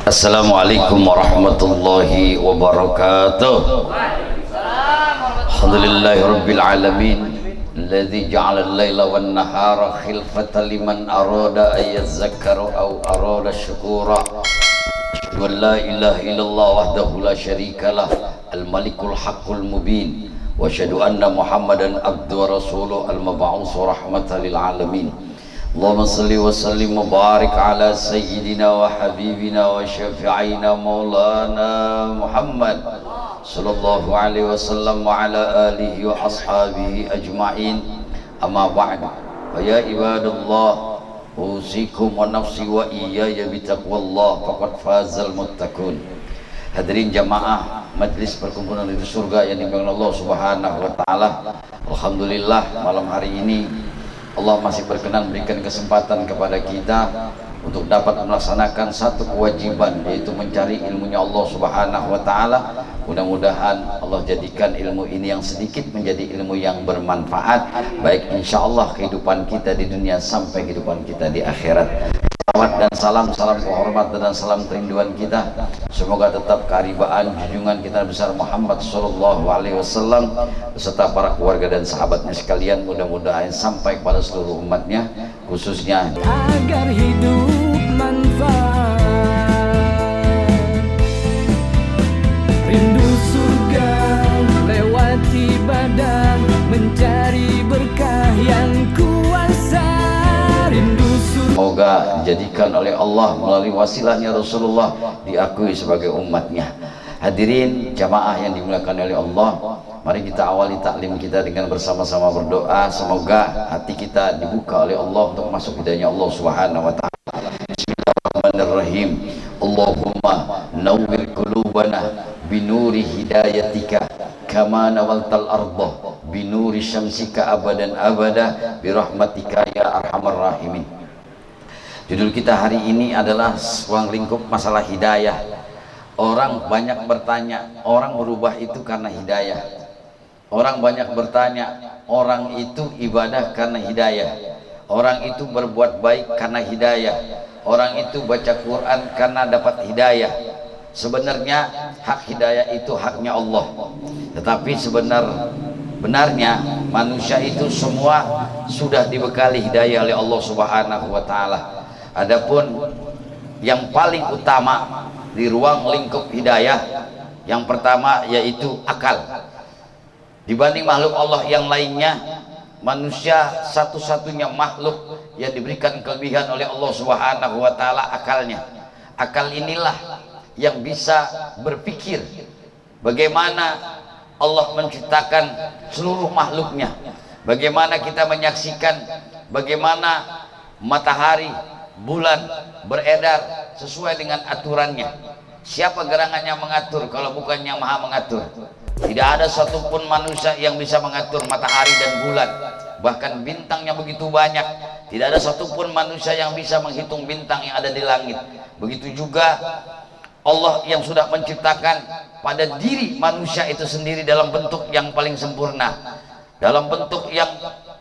Assalamualaikum warahmatullahi wabarakatuh. Alhamdulillahi rabbil alamin alladzi ja'ala al-laila wan nahara khilfatan liman arada ay yadhakkara aw arada syukura. Asyhadu an la ilaha illallah wahdahu la syarikalah al-malikul haqqul mubin wa asyhadu anna muhammadan abduhu wa rasuluhu al-mab'uts rahmatan lil alamin. Allahumma salli wa sallim wa barik ala sayyidina wa habibina wa syafi'ina maulana Muhammad sallallahu alaihi wasallam wa ala alihi wa ashabihi ajma'in. Amma ba'du, fa ya ibadallah, usikum wa nafsi wa iyaya bitaqwallah faqad fazal muttaqun. Hadirin jamaah majlis perkumpulan di surga yang dimuliakan Allah Subhanahu wa taala. Alhamdulillah malam hari ini Allah masih berkenan berikan kesempatan kepada kita untuk dapat melaksanakan satu kewajiban, yaitu mencari ilmunya Allah Subhanahu wa taala. Mudah-mudahan Allah jadikan ilmu ini yang sedikit menjadi ilmu yang bermanfaat, baik insyaallah kehidupan kita di dunia sampai kehidupan kita di akhirat. Salawat dan salam kehormatan dan salam kerinduan kita semoga tetap keharibaan junjungan kita besar Muhammad sallallahu alaihi wasallam beserta para keluarga dan sahabatnya sekalian, mudah-mudahan sampai kepada seluruh umatnya, khususnya agar hidup manfaat, rindu surga lewati badan, mencari berkah yang kuasa, rindu surga. Semoga dijadikan oleh Allah melalui wasilahnya Rasulullah diakui sebagai umatnya. Hadirin jamaah yang dimuliakan oleh Allah, mari kita awali taklim kita dengan bersama-sama berdoa. Semoga hati kita dibuka oleh Allah untuk masuk hidayahnya Allah Subhanahu wa taala. Bismillahirrahmanirrahim. Allahumma nawwir qulubana binuri hidayatika kama nawaltal arda binuri syamsika abadan abada birahmatika ya arhamar rahimin. Judul kita hari ini adalah ruang lingkup masalah hidayah. Orang banyak bertanya, orang berubah itu karena hidayah. Orang banyak bertanya, orang itu ibadah karena hidayah. Orang itu berbuat baik karena hidayah. Orang itu baca Quran karena dapat hidayah. Sebenarnya hak hidayah itu haknya Allah. Tetapi benarnya manusia itu semua sudah dibekali hidayah oleh Allah Subhanahu wa taala. Adapun yang paling utama di ruang lingkup hidayah, yang pertama yaitu akal. Dibanding makhluk Allah yang lainnya, manusia satu-satunya makhluk yang diberikan kelebihan oleh Allah Subhanahu wa taala akalnya. Akal inilah yang bisa berpikir bagaimana Allah menciptakan seluruh makhluknya, bagaimana kita menyaksikan bagaimana matahari, bulan beredar sesuai dengan aturannya. Siapa gerangannya mengatur kalau bukan yang maha mengatur? Tidak ada satupun manusia yang bisa mengatur matahari dan bulan, bahkan bintangnya begitu banyak. Tidak ada satupun manusia yang bisa menghitung bintang yang ada di langit. Begitu juga Allah yang sudah menciptakan pada diri manusia itu sendiri dalam bentuk yang paling sempurna, dalam bentuk yang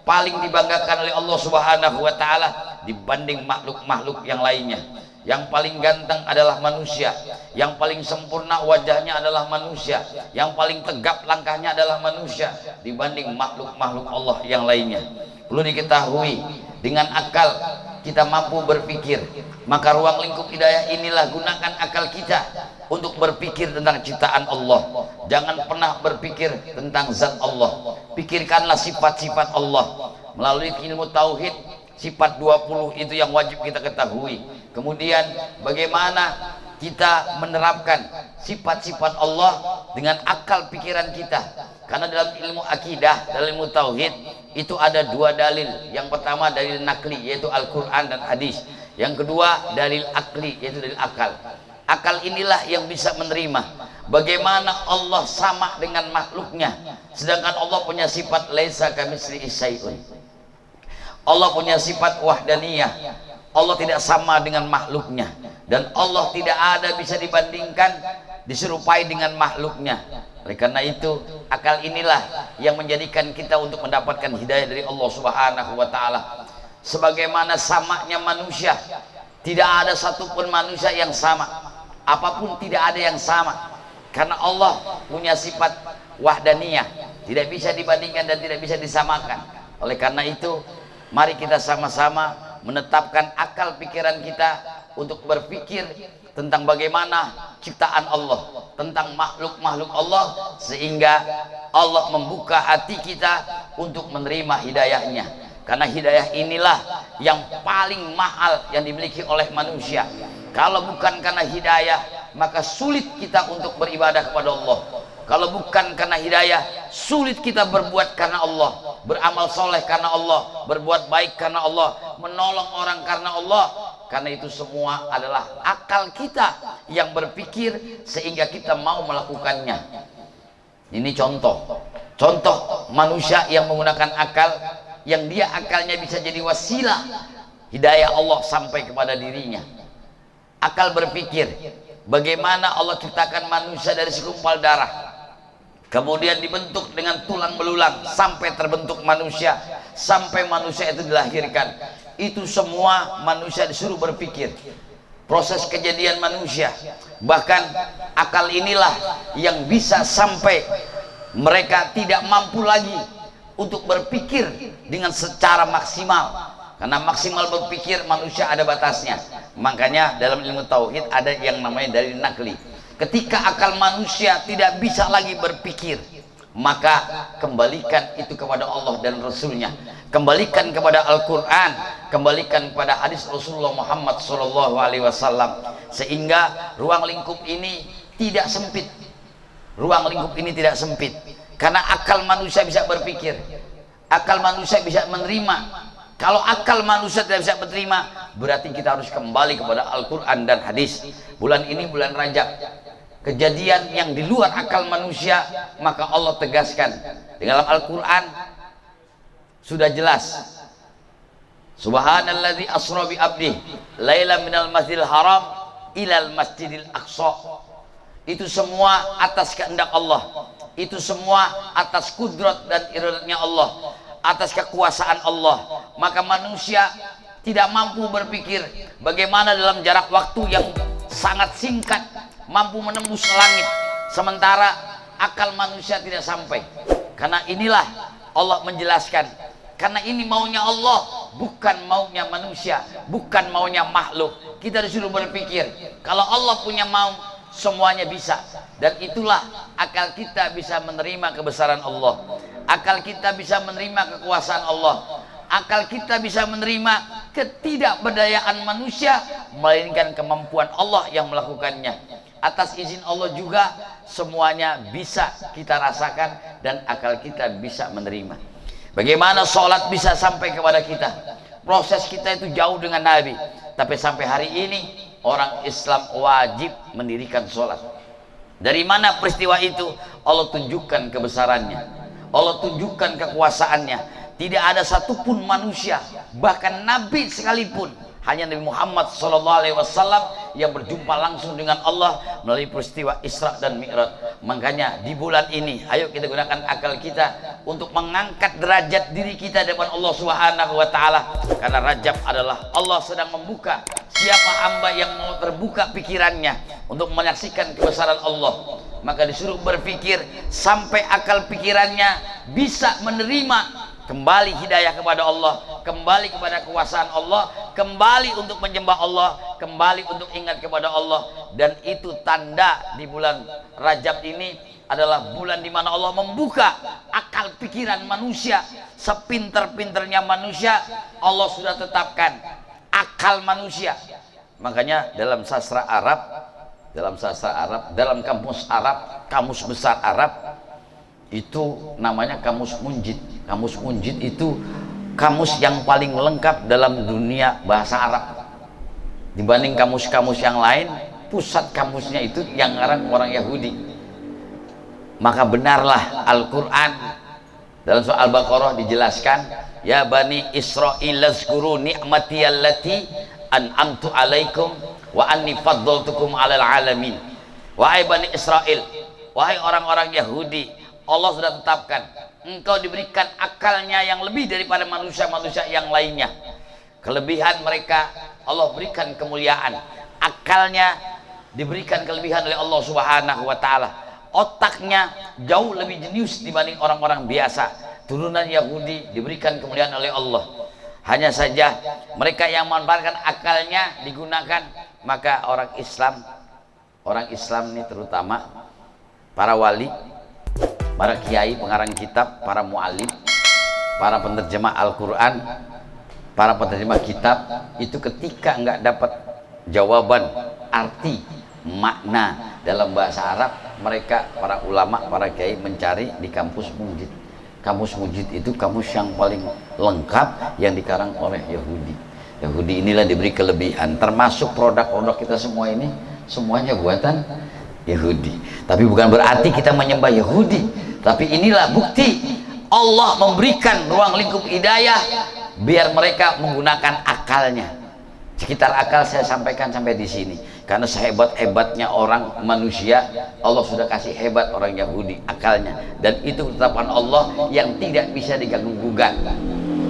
paling dibanggakan oleh Allah Subhanahu wa taala dibanding makhluk-makhluk yang lainnya. Yang paling ganteng adalah manusia, yang paling sempurna wajahnya adalah manusia, yang paling tegap langkahnya adalah manusia dibanding makhluk-makhluk Allah yang lainnya. Perlu diketahui, dengan akal kita mampu berpikir, maka ruang lingkup hidayah inilah gunakan akal kita untuk berpikir tentang ciptaan Allah. Jangan pernah berpikir tentang zat Allah, pikirkanlah sifat-sifat Allah melalui ilmu tauhid. Sifat 20 itu yang wajib kita ketahui. Kemudian bagaimana kita menerapkan sifat-sifat Allah dengan akal pikiran kita, karena dalam ilmu akidah, dalam ilmu tauhid itu ada dua dalil. Yang pertama dalil nakli, yaitu Al-Quran dan hadis. Yang kedua dalil akli, yaitu dalil akal. Akal inilah yang bisa menerima bagaimana Allah sama dengan makhluknya, sedangkan Allah punya sifat laisa kamitslihi syai'un. Allah punya sifat wahdaniyah, Allah tidak sama dengan makhluknya, dan Allah tidak ada bisa dibandingkan, diserupai dengan makhluknya. Oleh karena itu, akal inilah yang menjadikan kita untuk mendapatkan hidayah dari Allah Subhanahu wa taala. Sebagaimana samanya manusia, tidak ada satupun manusia yang sama. apapun tidak ada yang sama, karena Allah punya sifat wahdaniyah, tidak bisa dibandingkan dan tidak bisa disamakan. Oleh karena itu, mari kita sama-sama menetapkan akal pikiran kita untuk berpikir tentang bagaimana ciptaan Allah, tentang makhluk-makhluk Allah, sehingga Allah membuka hati kita untuk menerima hidayahnya. Karena hidayah inilah yang paling mahal yang dimiliki oleh manusia. Kalau bukan karena hidayah, maka sulit kita untuk beribadah kepada Allah. Kalau bukan karena hidayah, sulit kita berbuat karena Allah, beramal soleh karena Allah, berbuat baik karena Allah, menolong orang karena Allah. Karena itu semua adalah akal kita yang berpikir sehingga kita mau melakukannya. Ini contoh manusia yang menggunakan akal, yang dia akalnya bisa jadi wasilah hidayah Allah sampai kepada dirinya. Akal berpikir bagaimana Allah ciptakan manusia dari segumpal darah, kemudian dibentuk dengan tulang belulang sampai terbentuk manusia, sampai manusia itu dilahirkan. Itu semua manusia disuruh berpikir proses kejadian manusia. Bahkan akal inilah yang bisa sampai mereka tidak mampu lagi untuk berpikir dengan secara maksimal, karena maksimal berpikir manusia ada batasnya. Makanya dalam ilmu tauhid ada yang namanya dalil nakli. Ketika akal manusia tidak bisa lagi berpikir, maka kembalikan itu kepada Allah dan Rasulnya, kembalikan kepada Al-Quran, kembalikan kepada hadis Rasulullah Muhammad SAW, sehingga ruang lingkup ini tidak sempit. Ruang lingkup ini tidak sempit karena akal manusia bisa berpikir, akal manusia bisa menerima. Kalau akal manusia tidak bisa menerima, berarti kita harus kembali kepada Al-Quran dan hadis. Bulan ini bulan Rajab, kejadian yang di luar akal manusia, maka Allah tegaskan di dalam Al-Quran sudah jelas. Subhanalladzi asra bi abdihi lailan minal masjidil haram ilal masjidil aqsa. Itu semua atas kehendak Allah, itu semua atas kudrat dan iradatnya Allah, atas kekuasaan Allah. Maka manusia tidak mampu berpikir bagaimana dalam jarak waktu yang sangat singkat mampu menembus langit, sementara akal manusia tidak sampai. Karena inilah Allah menjelaskan, karena ini maunya Allah, bukan maunya manusia, bukan maunya makhluk. Kita disuruh berpikir, kalau Allah punya mau, semuanya bisa. Dan itulah akal kita bisa menerima kebesaran Allah, akal kita bisa menerima kekuasaan Allah, akal kita bisa menerima ketidakberdayaan manusia, melainkan kemampuan Allah yang melakukannya. Atas izin Allah juga semuanya bisa kita rasakan dan akal kita bisa menerima. Bagaimana sholat bisa sampai kepada kita? Proses kita itu jauh dengan Nabi, tapi sampai hari ini orang Islam wajib mendirikan sholat. Dari mana peristiwa itu? Allah tunjukkan kebesarannya, Allah tunjukkan kekuasaannya. Tidak ada satupun manusia, bahkan Nabi sekalipun, hanya Nabi Muhammad SAW yang berjumpa langsung dengan Allah melalui peristiwa Isra dan Mi'raj. Makanya di bulan ini, ayo kita gunakan akal kita untuk mengangkat derajat diri kita di depan Allah Subhanahu wa Ta'ala. Karena Rajab adalah Allah sedang membuka siapa hamba yang mau terbuka pikirannya untuk menyaksikan kebesaran Allah, maka disuruh berpikir sampai akal pikirannya bisa menerima kembali hidayah kepada Allah, kembali kepada kekuasaan Allah, kembali untuk menyembah Allah, kembali untuk ingat kepada Allah. Dan itu tanda di bulan Rajab ini adalah bulan di mana Allah membuka akal pikiran manusia. Sepinter-pinternya manusia, Allah sudah tetapkan akal manusia. Makanya dalam sastra Arab, dalam kamus Arab, kamus besar Arab, itu namanya kamus munjid. Kamus munjid itu kamus yang paling lengkap dalam dunia bahasa Arab. Dibanding kamus-kamus yang lain, pusat kamusnya itu yang ngarang orang Yahudi. Maka benarlah Al-Quran dalam surah Al-Baqarah dijelaskan, ya bani Israil lazkuru ni'mati allati an'amtu alaikum wa anni faddaltukum alal alamin. Wahai bani Israel, wahai orang-orang Yahudi, Allah sudah tetapkan engkau diberikan akalnya yang lebih daripada manusia-manusia yang lainnya. Kelebihan mereka, Allah berikan kemuliaan. Akalnya diberikan kelebihan oleh Allah Subhanahu wa taala. Otaknya jauh lebih jenius dibanding orang-orang biasa. Turunan Yahudi diberikan kemuliaan oleh Allah. Hanya saja mereka yang memanfaatkan akalnya digunakan, maka orang Islam ini terutama para wali, para kiai, pengarang kitab, para muallim, para penerjemah Al-Quran, para penerjemah kitab, itu ketika nggak dapat jawaban arti makna dalam bahasa Arab, mereka para ulama, para kiai mencari di kamus mujid. Kamus mujid itu kamus yang paling lengkap yang dikarang oleh Yahudi. Yahudi inilah diberi kelebihan, termasuk produk-produk kita semua ini semuanya buatan Yahudi. Tapi bukan berarti kita menyembah Yahudi, tapi inilah bukti Allah memberikan ruang lingkup hidayah biar mereka menggunakan akalnya. Sekitar akal saya sampaikan sampai di sini, karena sehebat-hebatnya orang manusia, Allah sudah kasih hebat orang Yahudi akalnya, dan itu ketetapan Allah yang tidak bisa diganggu-gugat.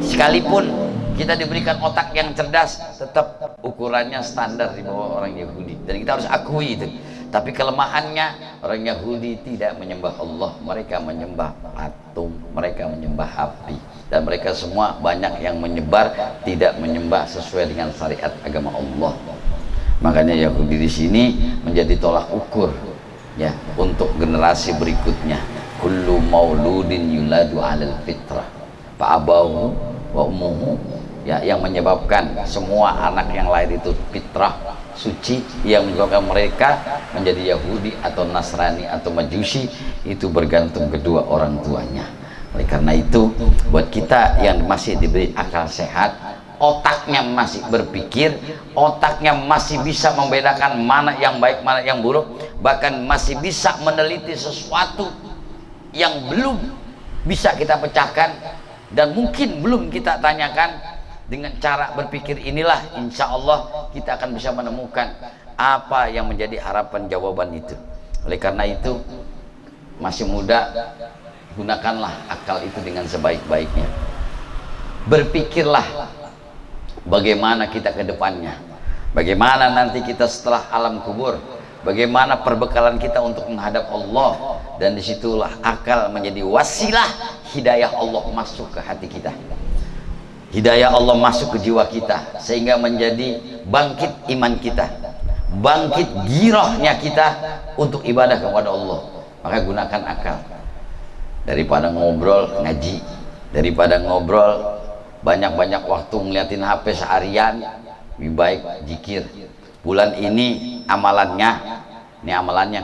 Sekalipun kita diberikan otak yang cerdas, tetap ukurannya standar di bawah orang Yahudi, dan kita harus akui itu. Tapi kelemahannya, orang Yahudi tidak menyembah Allah, mereka menyembah patung, mereka menyembah api, dan mereka semua banyak yang menyebar tidak menyembah sesuai dengan syariat agama Allah. Makanya Yahudi di sini menjadi tolak ukur ya untuk generasi berikutnya. Kullu mauludin yuladu 'alal fitrah fa abahu wa ummuhu, ya, yang menyebabkan semua anak yang lahir itu fitrah suci, yang menyebabkan mereka menjadi Yahudi atau Nasrani atau Majusi, itu bergantung kedua orang tuanya. Oleh karena itu, buat kita yang masih diberi akal sehat, otaknya masih berpikir, otaknya masih bisa membedakan mana yang baik, mana yang buruk, bahkan masih bisa meneliti sesuatu yang belum bisa kita pecahkan dan mungkin belum kita tanyakan. Dengan cara berpikir inilah insya Allah kita akan bisa menemukan apa yang menjadi harapan jawaban itu. Oleh karena itu, masih muda, gunakanlah akal itu dengan sebaik-baiknya. Berpikirlah bagaimana kita ke depannya, bagaimana nanti kita setelah alam kubur, bagaimana perbekalan kita untuk menghadap Allah, dan disitulah akal menjadi wasilah hidayah Allah masuk ke hati kita. Hidayah Allah masuk ke jiwa kita sehingga menjadi bangkit iman kita, bangkit girohnya kita untuk ibadah kepada Allah. Maka gunakan akal. Daripada ngobrol, ngaji. Daripada ngobrol banyak-banyak waktu ngeliatin HP seharian, lebih baik zikir. Bulan ini amalannya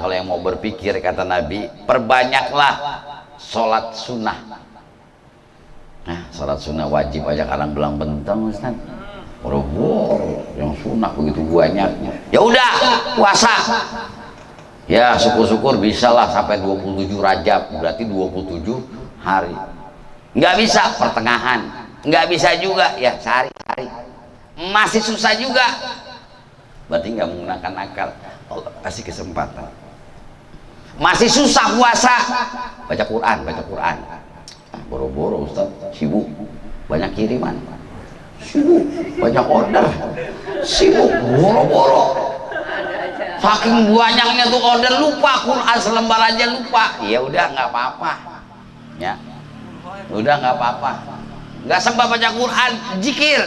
kalau yang mau berpikir, kata Nabi, perbanyaklah sholat sunnah. Nah, sholat sunnah wajib aja kadang belang bentang, Ustaz. Boro-boro yang sunnah begitu banyaknya. Ya udah, puasa. Ya, syukur-syukur bisalah sampai 27 Rajab, berarti 27 hari. Nggak bisa pertengahan, nggak bisa juga ya sehari-hari. Masih susah juga. Berarti nggak menggunakan akal. Allah kasih kesempatan. Masih susah puasa, baca Quran. Boro-boro Ustaz, sibuk, banyak kiriman, sibuk, banyak order, sibuk, boro-boro, saking banyaknya tuh order, lupa Quran selembar aja lupa. Ya udah nggak apa-apa, ya, udah nggak apa-apa, nggak sempat baca Quran, zikir,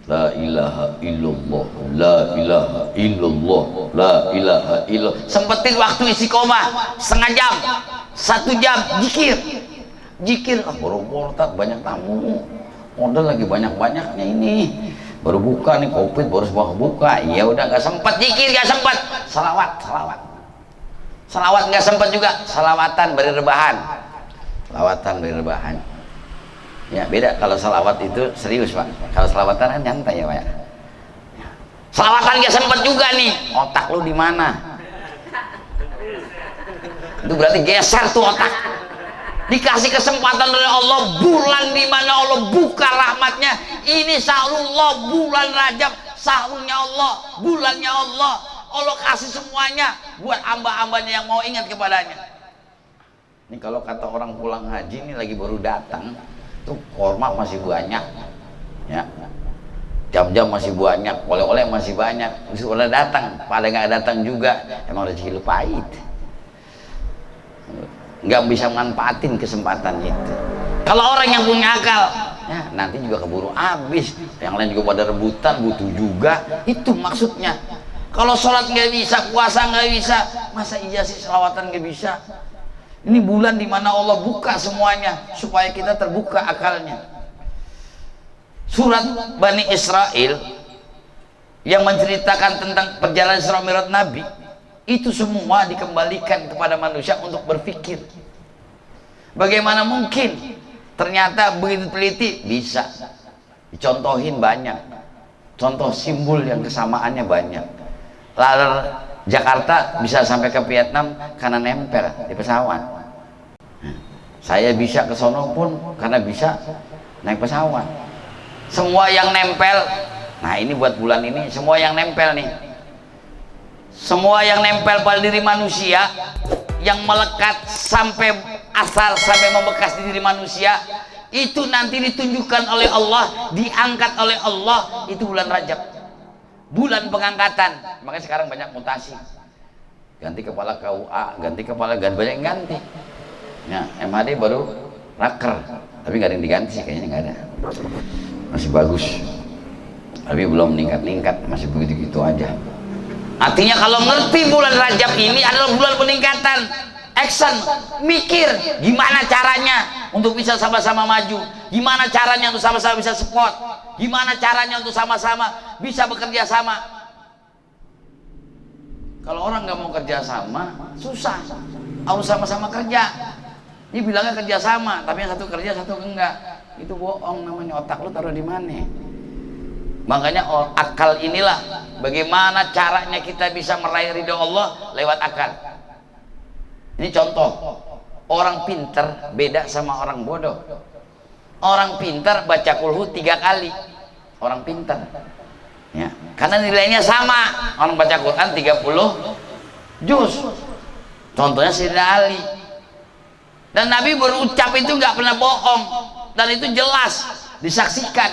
la ilaha illallah, la ilaha illallah, la ilaha illallah. Sempetin waktu istiqomah setengah jam, 1 jam, zikir, boro-boro tak banyak tamu, order lagi banyak-banyaknya ini, baru buka nih covid, baru sebuah buka, ya udah nggak sempat zikir, nggak sempat salawat nggak sempat juga, salawatan beri rebahan, ya beda. Kalau salawat itu serius Pak, kalau salawatan kan nyantai ya Pak ya. Salawatan nggak sempat juga nih, otak lu di mana? Itu berarti geser tuh otak. Dikasih kesempatan oleh Allah, bulan di mana Allah buka rahmatnya. Ini syahrullah, bulan Rajab, syahrulnya Allah, bulannya Allah. Allah kasih semuanya buat hamba-hambanya yang mau ingat kepadanya. Ini kalau kata orang pulang haji ini lagi baru datang, tuh korma masih banyak, ya. jam-jam masih banyak, oleh-oleh masih banyak, sudah datang, pada nggak datang juga, emang rezeki lu pahit, nggak bisa manfaatin kesempatan itu. Kalau orang yang punya akal, ya nanti juga keburu habis, yang lain juga pada rebutan, butuh juga, itu maksudnya. Kalau sholat nggak bisa, puasa nggak bisa, masa iya sih selawatan nggak bisa? Ini bulan dimana Allah buka semuanya supaya kita terbuka akalnya. Surat Bani Israel yang menceritakan tentang perjalanan Isra Mi'raj Nabi, itu semua dikembalikan kepada manusia untuk berpikir. Bagaimana mungkin? Ternyata begitu teliti bisa dicontohin banyak. Contoh simbol yang kesamaannya banyak. Lalu Jakarta bisa sampai ke Vietnam karena nempel di pesawat. Saya bisa ke sono pun karena bisa naik pesawat. Semua yang nempel, nah ini buat bulan ini, semua yang nempel nih, semua yang nempel pada diri manusia, yang melekat sampai asal sampai membekas di diri manusia, itu nanti ditunjukkan oleh Allah, diangkat oleh Allah. Itu bulan Rajab, bulan pengangkatan. Makanya sekarang banyak mutasi, ganti kepala KUA, ganti kepala, banyak yang ganti. Nah, MHD baru raker, tapi nggak ada yang diganti sih, kayaknya nggak ada. Masih bagus, tapi belum meningkat-ningkat, masih begitu-gitu aja. Artinya kalau ngerti bulan Rajab ini adalah bulan peningkatan, action, mikir gimana caranya untuk bisa sama-sama maju, gimana caranya untuk sama-sama bisa support, gimana caranya untuk sama-sama bisa bekerja sama. Kalau orang nggak mau kerja sama, susah. Harus sama-sama kerja. Ini bilangnya kerja sama, tapi yang satu kerja, satu enggak. Itu bohong namanya. Otak lu taruh di mana? Makanya akal inilah bagaimana caranya kita bisa meraih ridho Allah lewat akal. Ini contoh, orang pinter beda sama orang bodoh. Orang pinter baca kulhu 3 kali, orang pinter ya, karena nilainya sama. Orang baca Quran 30 juz, contohnya Sayyidina Ali. Dan Nabi berucap itu nggak pernah bohong, dan itu jelas disaksikan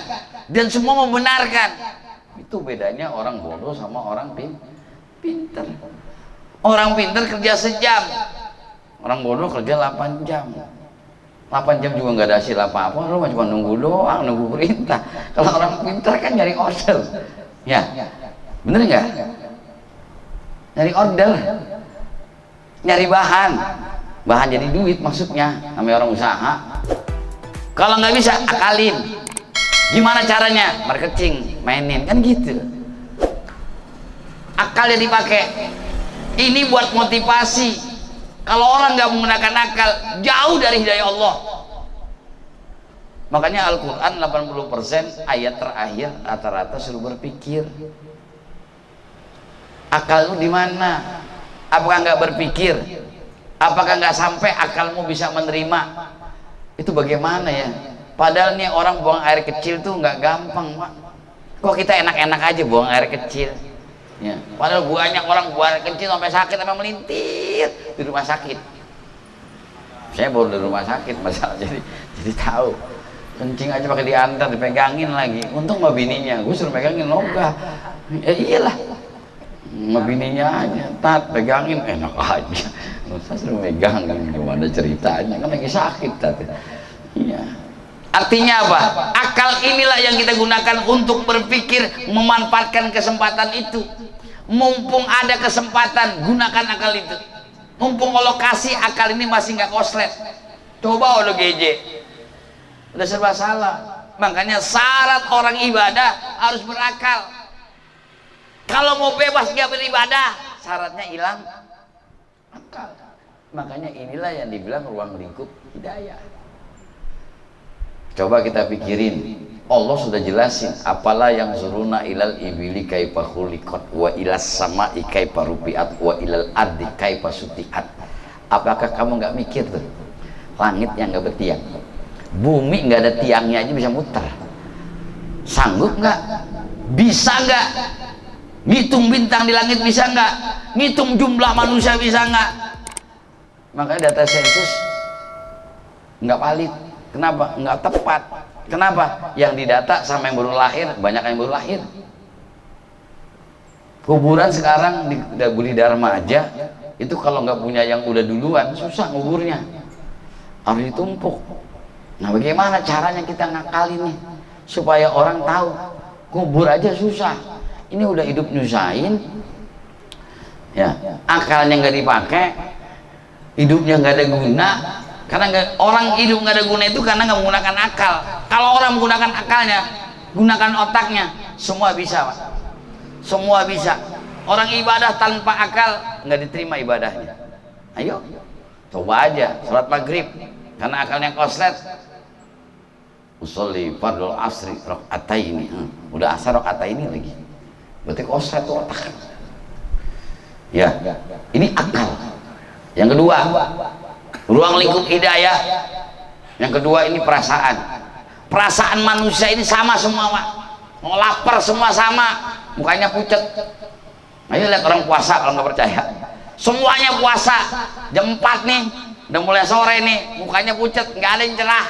dan semua membenarkan. Itu bedanya orang bodoh sama orang pinter. Orang pinter kerja sejam, orang bodoh kerja 8 jam. 8 jam juga nggak ada hasil apa-apa, lu cuma nunggu doang, nunggu perintah. Kalau orang pinter kan nyari order, ya bener nggak? Nyari order, nyari bahan jadi duit, maksudnya namanya orang usaha. Kalau nggak bisa, akalin gimana caranya, marketing, mainin, kan gitu. Akal yang dipakai ini buat motivasi. Kalau orang nggak menggunakan akal, jauh dari hidayah Allah. Makanya Al-Quran 80% ayat terakhir rata-rata suruh berpikir. Akal lu di mana? Apakah nggak berpikir? Apakah nggak sampai akalmu bisa menerima? Itu bagaimana ya? Padahal nih orang buang air kecil tuh nggak gampang, Pak. Kok kita enak-enak aja buang air kecil? Ya, padahal banyak orang buang air kecil sampai sakit, sampai melintir di rumah sakit. Saya baru di rumah sakit masalah, jadi tahu. Kencing aja pakai diantar, dipegangin lagi. Untung sama bininya, gue suruh pegangin logah. Iyalah, sama bininya aja, tat pegangin, enak aja. Saya suruh megangin, gimana ceritanya? Kan lagi sakit tadi. Iya. Artinya apa? Akal inilah yang kita gunakan untuk berpikir, memanfaatkan kesempatan itu. Mumpung ada kesempatan, gunakan akal itu. Mumpung lokasi akal ini masih nggak koslet. Coba udah GJ, udah serba salah. Makanya syarat orang ibadah harus berakal. Kalau mau bebas nggak beribadah, syaratnya hilang akal. Makanya inilah yang dibilang ruang lingkup hidayah. Coba kita pikirin, Allah sudah jelasin, apalah yang zuruna ilal ibili kaifa khuliqat wa ilas sama'i kaifa rufi'at wa ilal ardi kaifa suti'at. Apakah kamu nggak mikir tuh, langit yang nggak bertiang, bumi nggak ada tiangnya aja bisa muter? Sanggup nggak? Bisa nggak? Ngitung bintang di langit bisa nggak? Ngitung jumlah manusia bisa nggak? Makanya data sensus nggak valid. Kenapa? Nggak tepat. Kenapa? Yang didata sama yang baru lahir, banyak yang baru lahir. Kuburan sekarang di Dharma aja itu kalau nggak punya yang udah duluan susah nguburnya, harus ditumpuk. Nah, bagaimana caranya kita ngakalin nih supaya orang tahu kubur aja susah, ini udah hidup nyusahin ya, akalnya nggak dipakai, hidupnya nggak ada guna. Karena orang hidup nggak ada guna itu karena nggak menggunakan akal. Kalau orang menggunakan akalnya, gunakan otaknya, semua bisa, Pak. Semua bisa. Orang ibadah tanpa akal nggak diterima ibadahnya. Ayo coba aja sholat maghrib karena akalnya koslet, usolli fardul asri rakaataini, udah asar rakaataini lagi, berarti koslet tuh otak ya. Ini akal. Yang kedua, ruang lingkup hidayah. Yang kedua ini perasaan. Perasaan manusia ini sama semua, Pak. Mau lapar semua sama, mukanya pucat. Ayo lihat orang puasa kalau nggak percaya. Semuanya puasa. Jam 4 nih, udah mulai sore nih, mukanya pucat, nggak ada yang cerah.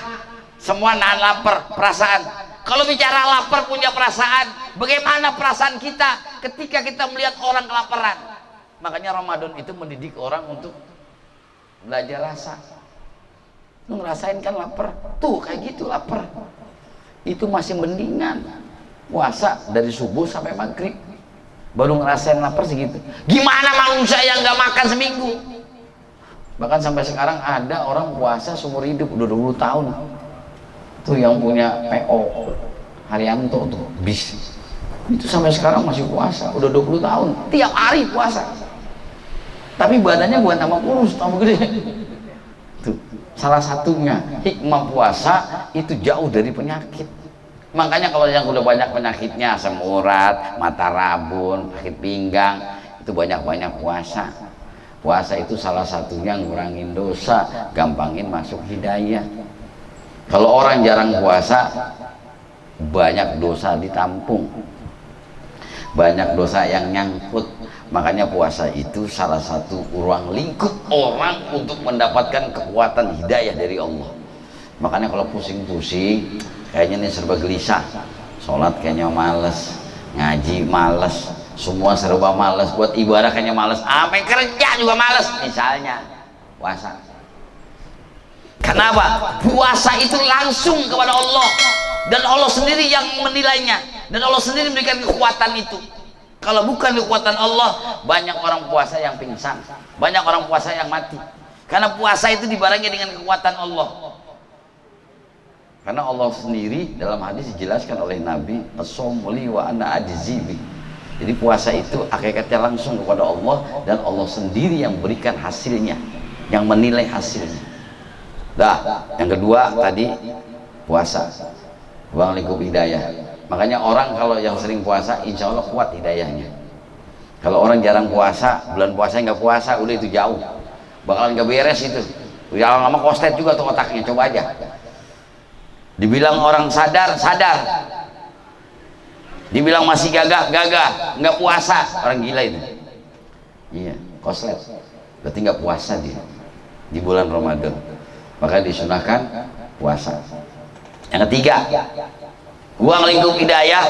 Semua nahan lapar, perasaan. Kalau bicara lapar punya perasaan, bagaimana perasaan kita ketika kita melihat orang kelaparan? Makanya Ramadan itu mendidik orang untuk belajar rasa. Lu ngerasain kan lapar, tuh kayak gitu lapar. Itu masih mendingan puasa dari subuh sampai maghrib baru ngerasain lapar segitu. Gimana manusia yang nggak makan seminggu? Bahkan sampai sekarang ada orang puasa seumur hidup udah 20 tahun. Tuh yang punya PO Haryanto tuh bis itu sampai sekarang masih puasa udah 20 tahun, tiap hari puasa. Tapi badannya bukan tambah kurus, tambah gede. Tuh, salah satunya hikmah puasa itu jauh dari penyakit. Makanya kalau yang udah banyak penyakitnya, asam urat, mata rabun, sakit pinggang, itu banyak-banyak puasa. Puasa itu salah satunya ngurangin dosa, gampangin masuk hidayah. Kalau orang jarang puasa, banyak dosa ditampung, banyak dosa yang nyangkut. Makanya puasa itu salah satu ruang lingkup orang untuk mendapatkan kekuatan hidayah dari Allah. Makanya kalau pusing-pusing, kayaknya nih serba gelisah, sholat kayaknya males, ngaji males, semua serba males, buat ibadah kayaknya males, sampai kerja juga males, misalnya puasa. Kenapa? Puasa itu langsung kepada Allah, dan Allah sendiri yang menilainya, dan Allah sendiri memberikan kekuatan itu. Kalau bukan kekuatan Allah, banyak orang puasa yang pingsan, banyak orang puasa yang mati. Karena puasa itu dibarengi dengan kekuatan Allah. Karena Allah sendiri dalam hadis dijelaskan oleh Nabi, as-shaumu li wa ana ajzi bi. Jadi puasa itu hakikatnya langsung kepada Allah, dan Allah sendiri yang berikan hasilnya, yang menilai hasilnya. Dah, yang kedua tadi puasa, ruang lingkup hidayah. Makanya orang kalau yang sering puasa, insya Allah kuat hidayahnya. Kalau orang jarang puasa, bulan puasa nggak puasa, udah itu jauh, bakalan nggak beres itu. Jangan lama kostet juga tuh otaknya, coba aja. Dibilang orang sadar, sadar. Dibilang masih gagah, gagah. Nggak puasa, orang gila itu. Iya, koslet. Berarti nggak puasa dia di bulan Ramadan. Maka disunahkan puasa. Yang ketiga, ruang lingkup hidayah,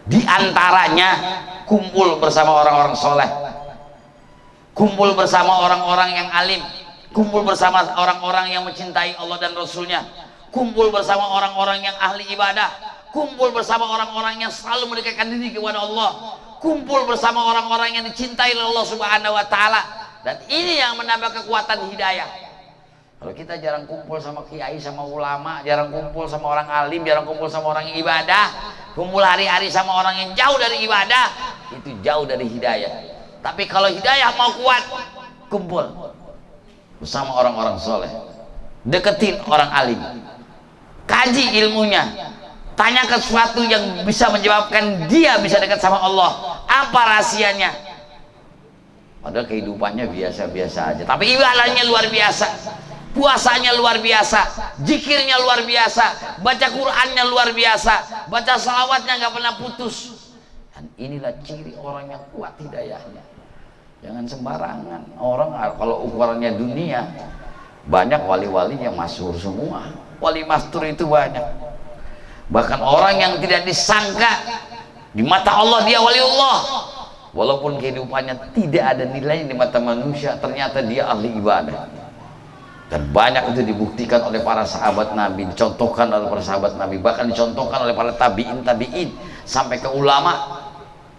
diantaranya kumpul bersama orang-orang soleh, kumpul bersama orang-orang yang alim, kumpul bersama orang-orang yang mencintai Allah dan Rasulnya, kumpul bersama orang-orang yang ahli ibadah, kumpul bersama orang-orang yang selalu mendekatkan diri kepada Allah, kumpul bersama orang-orang yang dicintai oleh Allah Subhanahu wa Ta'ala. Dan ini yang menambah kekuatan hidayah. Kalau kita jarang kumpul sama kiai, sama ulama, jarang kumpul sama orang alim, jarang kumpul sama orang yang ibadah, kumpul hari-hari sama orang yang jauh dari ibadah, itu jauh dari hidayah. Tapi kalau hidayah mau kuat, kumpul bersama orang-orang soleh, deketin orang alim, kaji ilmunya, tanyakan sesuatu yang bisa menyebabkan dia bisa dekat sama Allah. Apa rahasianya? Padahal kehidupannya biasa-biasa aja, tapi ibadahnya luar biasa, puasanya luar biasa, zikirnya luar biasa, baca Qur'annya luar biasa, baca salawatnya nggak pernah putus. Dan inilah ciri orang yang kuat hidayahnya. Jangan sembarangan. Orang kalau ukurannya dunia, banyak wali-wali yang masyhur semua, wali mastur itu banyak. Bahkan orang yang tidak disangka di mata Allah dia waliullah, walaupun kehidupannya tidak ada nilainya di mata manusia, ternyata dia ahli ibadah. Dan banyak itu dibuktikan oleh para sahabat Nabi, dicontohkan oleh para sahabat Nabi, bahkan dicontohkan oleh para tabi'in sampai ke ulama.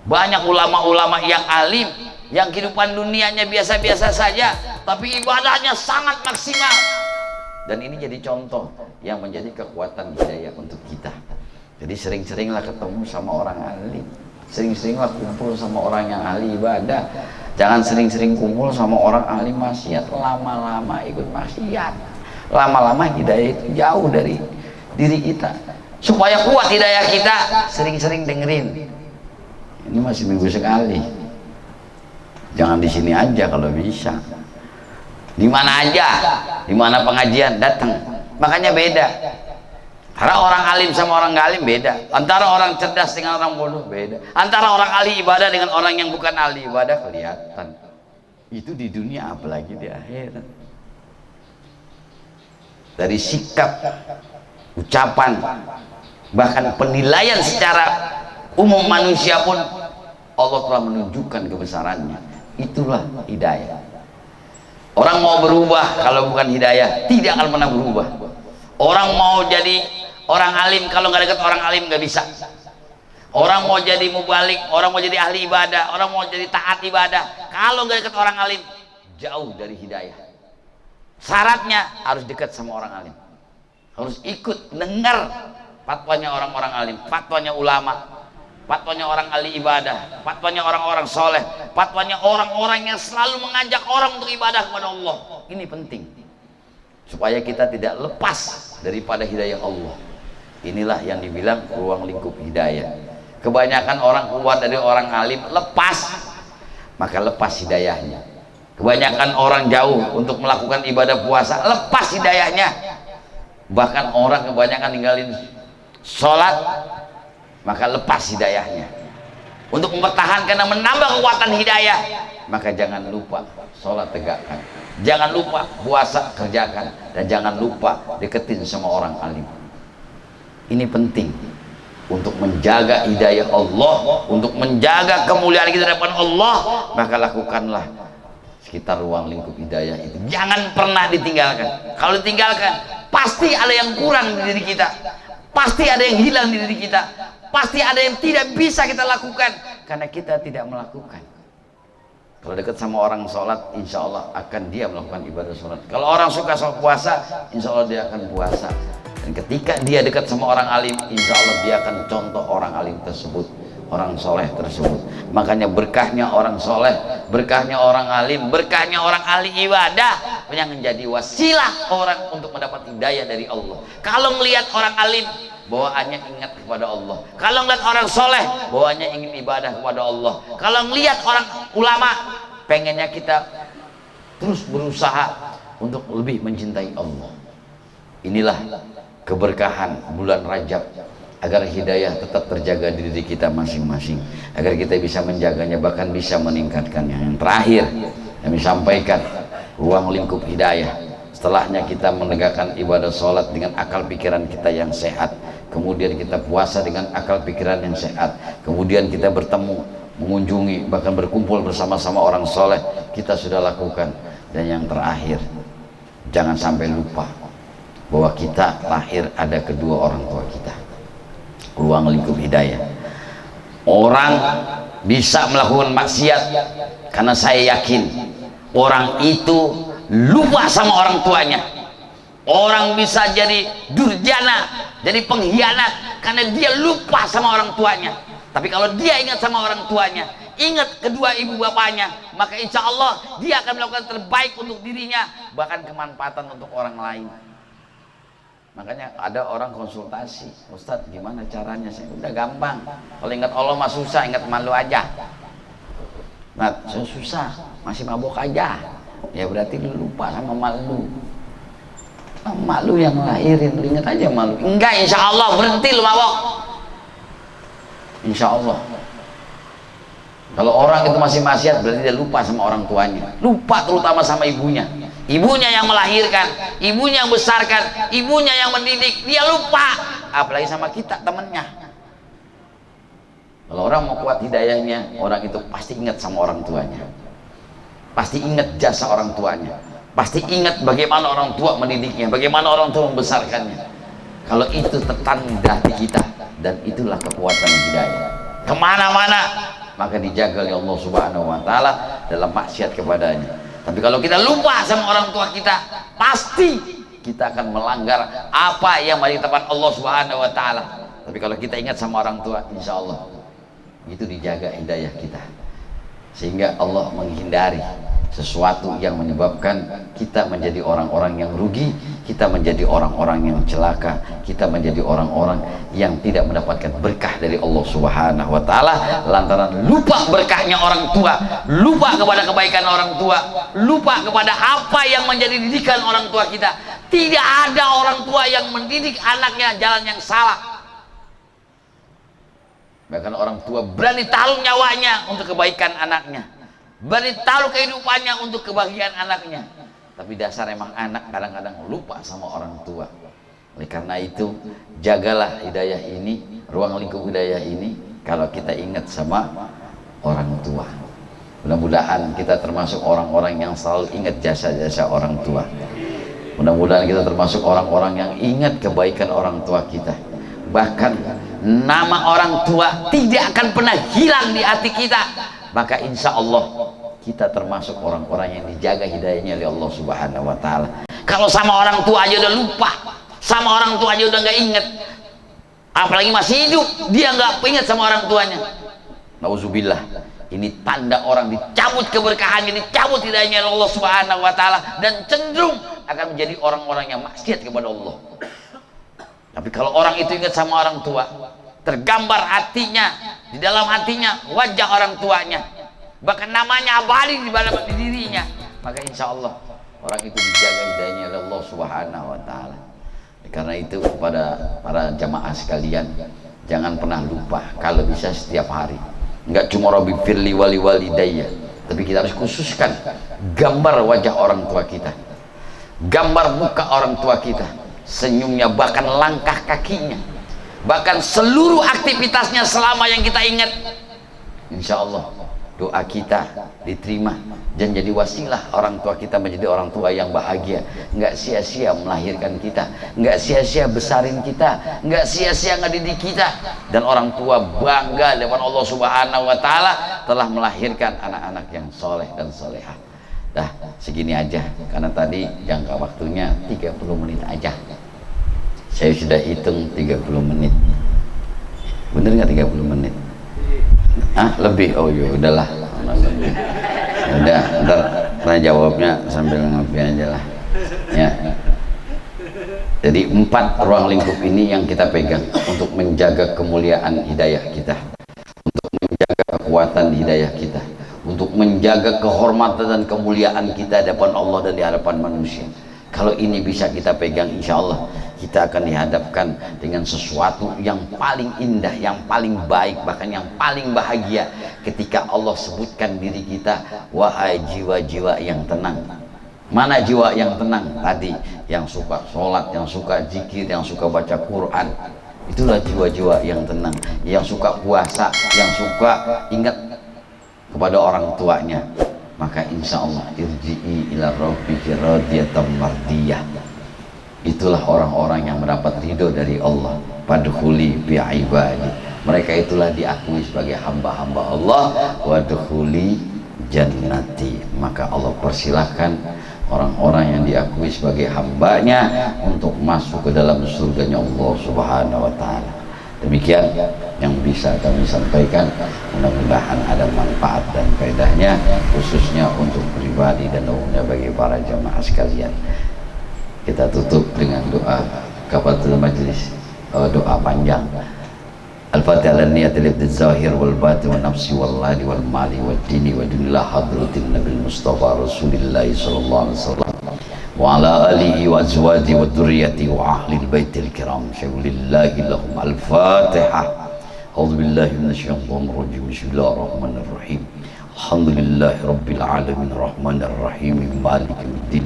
Banyak ulama-ulama yang alim, yang kehidupan dunianya biasa-biasa saja, tapi ibadahnya sangat maksimal. Dan ini jadi contoh yang menjadi kekuatan hidayah untuk kita. Jadi sering-seringlah ketemu sama orang alim, sering-seringlah kumpul sama orang yang ahli ibadah. Jangan sering-sering kumpul sama orang ahli maksiat, lama-lama ikut maksiat, lama-lama hidayah itu jauh dari diri kita. Supaya kuat hidayah kita, sering-sering dengerin. Ini masih minggu sekali, jangan di sini aja kalau bisa, di mana aja, di mana pengajian datang. Makanya beda, karena orang alim sama orang gak alim beda, antara orang cerdas dengan orang bodoh beda, antara orang ahli ibadah dengan orang yang bukan ahli ibadah kelihatan. Itu di dunia, apalagi di akhirat. Dari sikap, ucapan, bahkan penilaian secara umum manusia pun Allah telah menunjukkan kebesarannya. Itulah hidayah. Orang mau berubah kalau bukan hidayah tidak akan pernah berubah. Orang mau jadi orang alim kalau nggak dekat orang alim nggak bisa. Orang mau jadi mubalik, orang mau jadi ahli ibadah, orang mau jadi taat ibadah, kalau nggak dekat orang alim jauh dari hidayah. Syaratnya harus dekat sama orang alim, harus ikut dengar fatwanya orang-orang alim, fatwanya ulama, fatwanya orang ahli ibadah, fatwanya orang-orang soleh, fatwanya orang-orang yang selalu mengajak orang untuk ibadah kepada Allah. Ini penting supaya kita tidak lepas daripada hidayah Allah. Inilah yang dibilang ruang lingkup hidayah. Kebanyakan orang keluar dari orang alim lepas, maka lepas hidayahnya. Kebanyakan orang jauh untuk melakukan ibadah puasa, lepas hidayahnya. Bahkan orang kebanyakan ninggalin sholat, maka lepas hidayahnya. Untuk mempertahankan dan menambah kekuatan hidayah, maka jangan lupa sholat tegakkan, jangan lupa puasa kerjakan, dan jangan lupa deketin sama orang alim. Ini penting untuk menjaga hidayah Allah, untuk menjaga kemuliaan kita di depan Allah. Maka lakukanlah sekitar ruang lingkup hidayah itu, jangan pernah ditinggalkan. Kalau ditinggalkan pasti ada yang kurang di diri kita, pasti ada yang hilang di diri kita, pasti ada yang tidak bisa kita lakukan karena kita tidak melakukan. Kalau dekat sama orang sholat, insya Allah akan dia melakukan ibadah sholat. Kalau orang suka sholat puasa, insya Allah dia akan puasa. Dan ketika dia dekat sama orang alim, insya Allah dia akan contoh orang alim tersebut, orang soleh tersebut. Makanya berkahnya orang soleh, berkahnya orang alim, berkahnya orang ahli ibadah yang menjadi wasilah orang untuk mendapat hidayah dari Allah. Kalau melihat orang alim, bawaannya ingat kepada Allah. Kalau melihat orang soleh, bawaannya ingin ibadah kepada Allah. Kalau melihat orang ulama, pengennya kita terus berusaha untuk lebih mencintai Allah. Inilah keberkahan bulan Rajab, agar hidayah tetap terjaga di diri kita masing-masing, agar kita bisa menjaganya, bahkan bisa meningkatkannya. Yang terakhir yang disampaikan, ruang lingkup hidayah. Setelahnya kita menegakkan ibadah sholat dengan akal pikiran kita yang sehat, kemudian kita puasa dengan akal pikiran yang sehat, kemudian kita bertemu, mengunjungi, bahkan berkumpul bersama-sama orang soleh, kita sudah lakukan. Dan yang terakhir, jangan sampai lupa bahwa kita lahir ada kedua orang tua kita. Ruang lingkup hidayah. Orang bisa melakukan maksiat karena saya yakin orang itu lupa sama orang tuanya. Orang bisa jadi durjana, jadi pengkhianat karena dia lupa sama orang tuanya. Tapi kalau dia ingat sama orang tuanya, ingat kedua ibu bapaknya, maka insya Allah dia akan melakukan terbaik untuk dirinya, bahkan kemanfaatan untuk orang lain. Makanya ada orang konsultasi, Ustadz gimana caranya? Saya udah gampang, kalau ingat Allah mah susah, ingat malu aja. Nah, saya susah, masih mabok aja. Ya berarti lu lupa sama malu. Malu yang lahirin, lu ingat aja malu. Enggak, insya Allah berhenti lu mabok. Insya Allah. Kalau orang itu masih maksiat, berarti dia lupa sama orang tuanya, lupa terutama sama ibunya. Ibunya yang melahirkan, ibunya yang besarkan, ibunya yang mendidik, dia lupa. apalagi sama kita temennya. Kalau orang mau kuat hidayahnya, orang itu pasti ingat sama orang tuanya, pasti ingat jasa orang tuanya, pasti ingat bagaimana orang tua mendidiknya, bagaimana orang tua membesarkannya. Kalau itu tertanda di kita, dan itulah kekuatan hidayah. Kemana-mana maka dijaga oleh Allah Subhanahu wa Ta'ala dalam maksiat kepadanya. Tapi kalau kita lupa sama orang tua kita, pasti kita akan melanggar apa yang menjadi tempat Allah Subhanahu wa Ta'ala. Tapi kalau kita ingat sama orang tua, insya Allah itu dijaga hidayah kita, sehingga Allah menghindari sesuatu yang menyebabkan kita menjadi orang-orang yang rugi, kita menjadi orang-orang yang celaka, kita menjadi orang-orang yang tidak mendapatkan berkah dari Allah Subhanahu wa Ta'ala lantaran lupa berkahnya orang tua, lupa kepada kebaikan orang tua, lupa kepada apa yang menjadi didikan orang tua kita. Tidak ada orang tua yang mendidik anaknya jalan yang salah. Bahkan orang tua berani taruh nyawanya untuk kebaikan anaknya, berani taruh kehidupannya untuk kebahagiaan anaknya. Tapi dasar emang anak kadang-kadang lupa sama orang tua. Oleh karena itu, jagalah hidayah ini, ruang lingkup hidayah ini, kalau kita ingat sama orang tua. Mudah-mudahan kita termasuk orang-orang yang selalu ingat jasa-jasa orang tua. Mudah-mudahan kita termasuk orang-orang yang ingat kebaikan orang tua kita. Bahkan nama orang tua tidak akan pernah hilang di hati kita. Maka insya Allah kita termasuk orang-orang yang dijaga hidayahnya oleh Allah Subhanahu wa Ta'ala. Kalau sama orang tua aja udah lupa, sama orang tua aja udah nggak inget, apalagi masih hidup dia nggak inget sama orang tuanya. Nauzubillah, ini tanda orang dicabut keberkahannya, dicabut hidayahnya oleh Allah Subhanahu wa Ta'ala, dan cenderung akan menjadi orang-orang yang maksiat kepada Allah. Tapi kalau orang itu ingat sama orang tua, tergambar hatinya, di dalam hatinya wajah orang tuanya, bahkan namanya abadi di dalam dirinya, maka insya Allah orang itu dijaga hidayahnya oleh Allah Subhanahu wa Ta'ala. Karena itu kepada para jamaah sekalian, jangan pernah lupa, kalau bisa setiap hari, enggak cuma Rabbi firli wali walidayya, tapi kita harus khususkan gambar wajah orang tua kita, gambar muka orang tua kita, senyumnya, bahkan langkah kakinya, bahkan seluruh aktivitasnya selama yang kita ingat. Insya Allah doa kita diterima dan jadi wasilah orang tua kita menjadi orang tua yang bahagia. Nggak sia-sia melahirkan kita, nggak sia-sia besarin kita, nggak sia-sia ngedidik kita, dan orang tua bangga depan Allah Subhanahu wa Ta'ala telah melahirkan anak-anak yang soleh dan solehah. Dah segini aja, karena tadi jangka waktunya 30 menit aja. Saya sudah hitung 30 menit. Bener nggak 30 menit? Ah, lebih? Oh ya udahlah. Udah, ntar saya jawabnya sambil ngopi aja lah. Ya. Jadi 4 ruang lingkup ini yang kita pegang untuk menjaga kemuliaan hidayah kita, untuk menjaga kekuatan hidayah kita, untuk menjaga kehormatan dan kemuliaan kita di hadapan Allah dan di hadapan manusia. Kalau ini bisa kita pegang, insya Allah kita akan dihadapkan dengan sesuatu yang paling indah, yang paling baik, bahkan yang paling bahagia ketika Allah sebutkan diri kita, wahai jiwa-jiwa yang tenang. Mana jiwa yang tenang? Tadi yang suka sholat, yang suka zikir, yang suka baca Quran, itulah jiwa-jiwa yang tenang. Yang suka puasa, yang suka ingat kepada orang tuanya, maka insya Allah irji'i ila rabbiki radiyatan mardiyah. Itulah orang-orang yang mendapat ridho dari Allah. Fadkhuli fi ibadi, mereka itulah diakui sebagai hamba-hamba Allah. Wadkhuli jannati, maka Allah persilahkan orang-orang yang diakui sebagai hambanya untuk masuk ke dalam surganya Allah Subhanahu wa Ta'ala. Demikian yang bisa kami sampaikan, mudah-mudahan ada manfaat dan faedahnya, khususnya untuk pribadi dan umumnya bagi para jamaah sekalian. Kita tutup dengan doa kafaratul majlis, doa panjang. Al-Fatihah ala niyatil zahir wal batin wa nafsi wal ladi wal mali wal dini wa dunillah hadratin nabil mustafa rasulillah sallallahu alaihi wasallam wa ala alihi wa azwaji wa dzurriyyati wa ahlil baitil kiram syaulillahi lahum. Al-Fatihah. A'udzu billahi minasyaitonir rajim. Bismillahirrahmanirrahim. Alhamdulillahi rabbil alamin arrahmanir rahim maliki yaumiddin.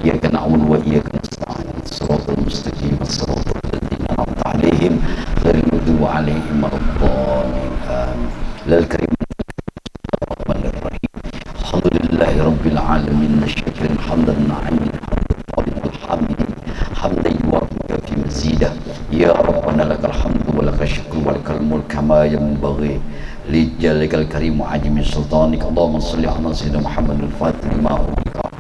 Iyyaka na'budu wa iyyaka nasta'in. Shiratal mustaqim, shiratal ladzina an'amta 'alaihim عليهم غير المغضوب عليهم ولا الضالين آمين. للكريم الرحمن الرحيم الحمد لله رب العالمين الشاكر حمدا نعيما حمدا الحامدين حمدا يوافق في مزيده يا ربنا لك الحمد ولك الشكر ولك الملك كما ينبغي لجلالك الكريم وعظيم سلطانك. اللهم صل على سيدنا محمد الفاتح لما أغلق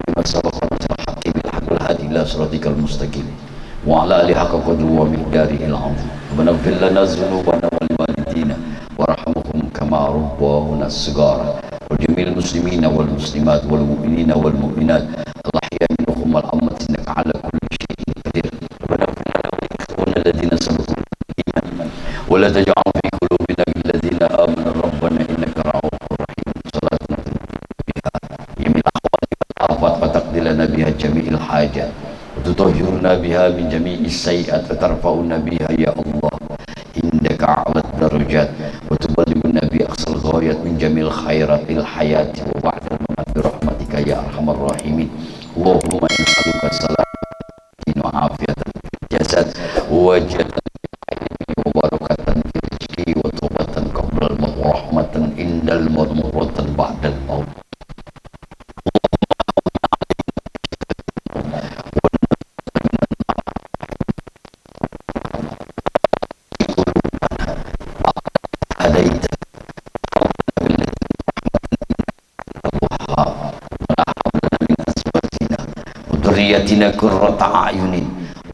لما سبق ونصر الحق بالحق والهادي إلى صراطك المستقيم وعلى آله حق قدره ومقداره العظيم. ربنا اغفر لنا ذنوبنا ولوالدينا وارحمهم كما ربونا صغارا وجميع المسلمين والمسلمات والمؤمنين والمؤمنات الأحياء منهم والأموات إنك على كل شيء قدير. ربنا اغفر لنا ولإخواننا الذين سبقونا بالإيمان ولا تجعل في قلوبنا الذين آمنوا ربنا إنك رؤوف رحيم. صلاتنا بها جميع الأحوال والآفات وتقضي لنا بها جميع الحاجات وتطهرنا بها من جميع السيئات وترفعنا بها يا الله عندك أعلى الدرجات وتبلغنا بأقصى الغايات من جميع الخيرات الحياة وبعد الممات برحمتك يا أرحم الراحمين. اللهم نسألك السلامة وعافية في الجسد وجنة وبركة في الرزق وتوبة قبل الموت ورحمة عند الموت ومغفرة بعد الموت. هديت وذريتنا قرة أعين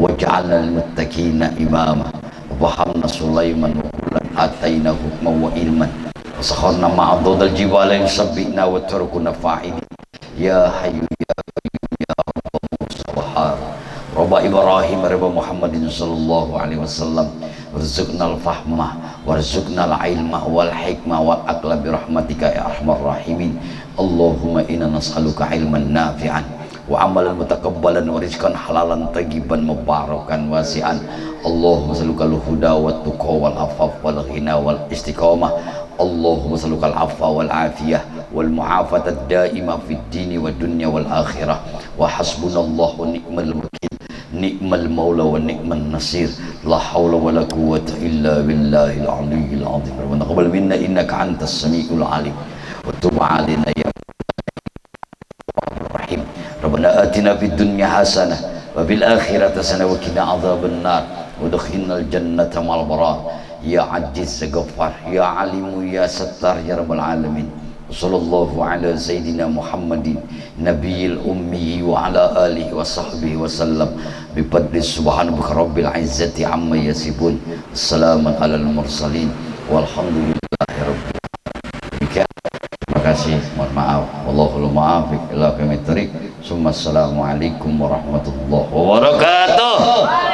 وجعلنا للمتقين إماما وفهمنا سليمان وكلا آتينا حكما وعلما وسخرنا مع ضد الجبال يسبحنا وتركنا فاعلين. يا حي يا قيوم يا رب موسى وهارون رب إبراهيم رب محمد صلى الله عليه وسلم warzuqna al-fahmah warzuqna al-ilma wal-hikmah wal-aqla birahmatika ya arhamar rahimin. Allahumma inna nas'aluka ilman nafi'an wa amalan mutakabbalan wa rizqan halalan tayyiban mubarakan wasi'an. Allahumma salluka al-huda wa tuqa wal afaf wal ghina wal istiqamah. Allahumma salluka al-afwa wal afiyah wal mu'afata ad-daimah fid dini wad dunya wal akhirah wa hasbunallahu wa ni'mal wakil ni'mal maula wa ni'man nasir. La hawla wa la quwwata illa billahil aliyyil azim. Rabbana taqabbal minna innaka antas samiul alim wa tub alaina ya rahim. Rabbana atina fid dunya hasanah wa fil akhirati hasanah wa qina adzaban nar wa adkhilnal jannata ma'al abrar. Ya aziz ya ghaffar ya alimu ya sattar ya rabbal alamin. Sallallahu ala sayyidina Muhammadin nabiyil ummi wa ala alihi wa sahbihi wa sallam bi fadli subhanaka rabbil izzati amma yasifun. Assalamun alal mursalin walhamdulillahi rabbil alamin. Terima kasih, mohon maaf, wallahul muwaffiq ila aqwamit thoriq. Assalamualaikum warahmatullahi wabarakatuh.